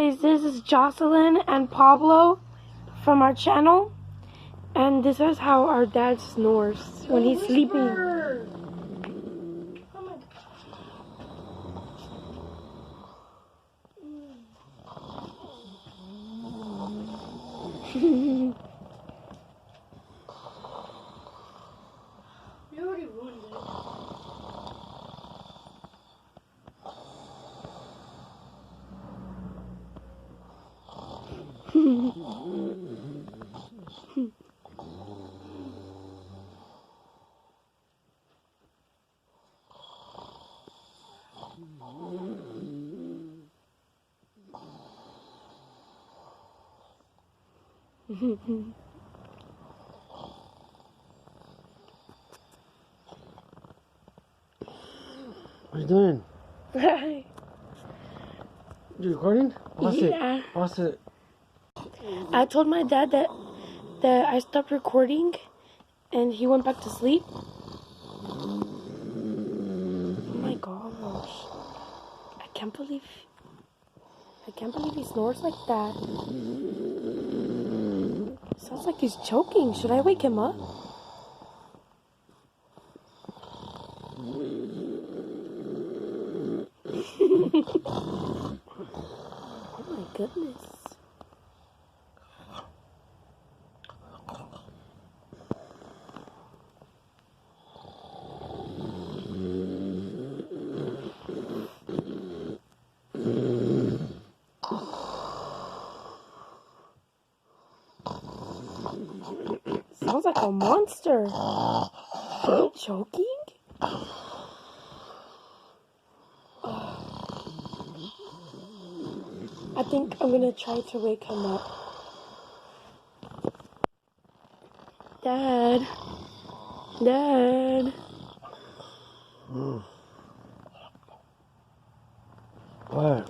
guys, this is Joselyn and Pablo from our channel, and this is how our dad snores when he's sleeping. You already ruined it. What are you doing? You recording? Yeah. Pause it. I told my dad that I stopped recording, and he went back to sleep. Oh my gosh! I can't believe he snores like that. Sounds like he's choking. Should I wake him up? Oh my goodness. Sounds like a monster. Are you choking? I think I'm gonna try to wake him up. Dad. Dad. What?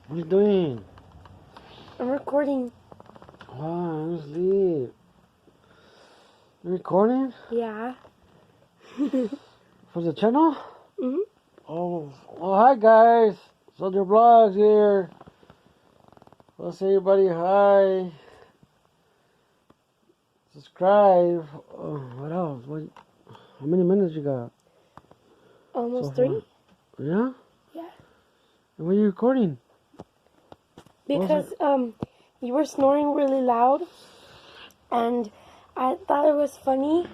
What are you doing? I'm recording. I'm asleep. You recording? Yeah. For the channel? Mhm. Oh, hi guys. Soldier Vlogs here. Let's say everybody hi. Subscribe. Oh, what else? How many minutes you got? Almost So 3? Yeah? Yeah. And when are you recording? Because you were snoring really loud, and I thought it was funny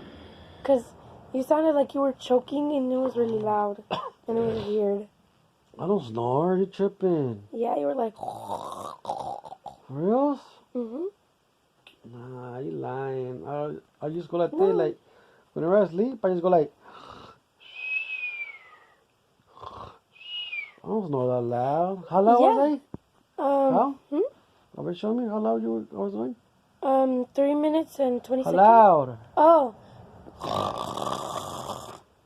because you sounded like you were choking and it was really loud and it was weird. I don't snore. You tripping? Yeah, you were like. For reals? Mhm. Nah, you lying. I just go like No. this, like whenever I sleep, I just go like. I don't snore that loud. How loud was I? How? Oh, show me how loud I was doing. 3 minutes and 20 How seconds. loud? Oh.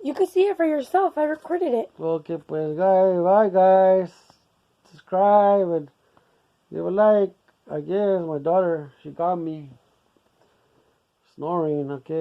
You can see it for yourself. I recorded it. Okay, pues guys, bye guys. Subscribe and leave a like. I guess my daughter, she got me snoring, okay.